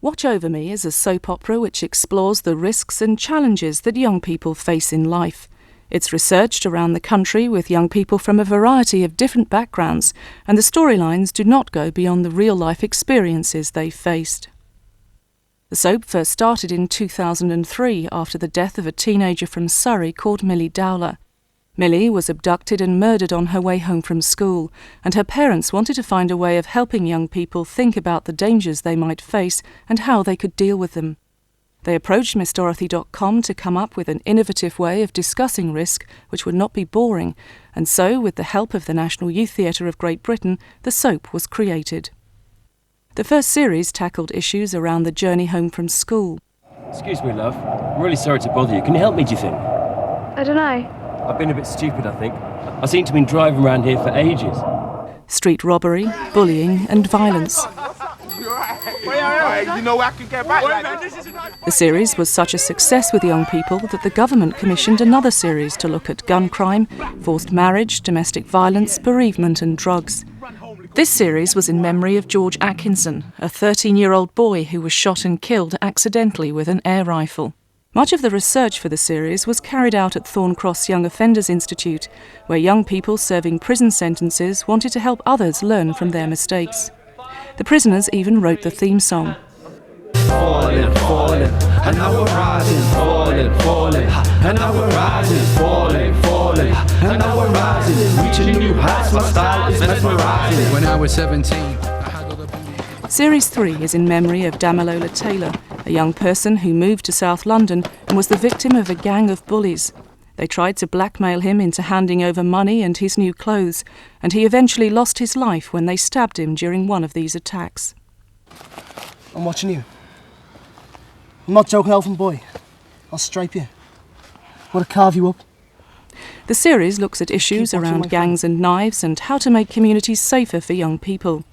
Watch Over Me is a soap opera which explores the risks and challenges that young people face in life. It's researched around the country with young people from a variety of different backgrounds, and the storylines do not go beyond the real-life experiences they've faced. The soap first started in 2003 after the death of a teenager from Surrey called Millie Dowler. Millie was abducted and murdered on her way home from school, and her parents wanted to find a way of helping young people think about the dangers they might face and how they could deal with them. They approached MissDorothy.com to come up with an innovative way of discussing risk which would not be boring, and so, with the help of the National Youth Theatre of Great Britain, the soap was created. The first series tackled issues around the journey home from school. Excuse me, love. I'm really sorry to bother you. Can you help me, do you think? I don't know. I've been a bit stupid, I think. I seem to have been driving around here for ages. Street robbery, bullying and violence. The series was such a success with young people that the government commissioned another series to look at gun crime, forced marriage, domestic violence, bereavement and drugs. This series was in memory of George Atkinson, a 13-year-old boy who was shot and killed accidentally with an air rifle. Much of the research for the series was carried out at Thorncross Young Offenders Institute, where young people serving prison sentences wanted to help others learn from their mistakes. The prisoners even wrote the theme song. Falling, falling, and now we're rising, falling, falling, and now we're rising, falling, falling, and now we're rising, reaching new heights, my style is mesmerizing. When I was 17, Series 3 is in memory of Damilola Taylor, a young person who moved to South London and was the victim of a gang of bullies. They tried to blackmail him into handing over money and his new clothes, and he eventually lost his life when they stabbed him during one of these attacks. I'm watching you. I'm not joking, Elfin boy. I'll stripe you. I want to carve you up. The series looks at issues around gangs and knives and how to make communities safer for young people.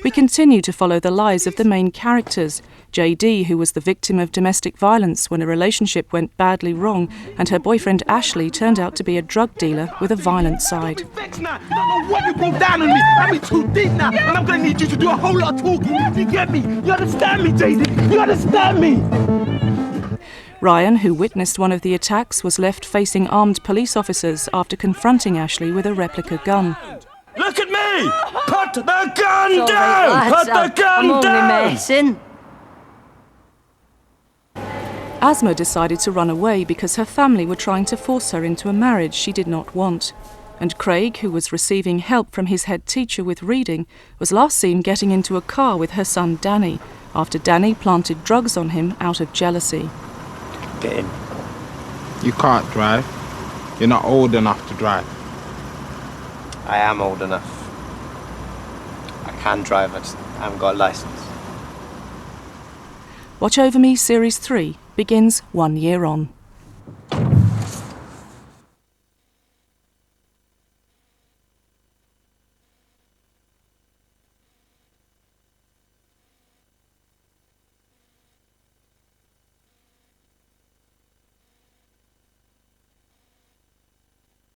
We continue to follow the lives of the main characters. JD, who was the victim of domestic violence when a relationship went badly wrong, and her boyfriend Ashley turned out to be a drug dealer with a violent side. What you broke down on me? I'm too deep now, and I'm going to need you to do a whole lot of talking. You get me? You understand me, JD? You understand me? Ryan, who witnessed one of the attacks, was left facing armed police officers after confronting Ashley with a replica gun. Look at me! Put the gun Sorry, down! lads, Put the gun I'm only down! messing. Asma decided to run away because her family were trying to force her into a marriage she did not want. And Craig, who was receiving help from his head teacher with reading, was last seen getting into a car with her son Danny, after Danny planted drugs on him out of jealousy. Get in. You can't drive. You're not old enough to drive. I am old enough. I can drive, I just haven't got a licence. Watch Over Me Series 3 begins 1 year on.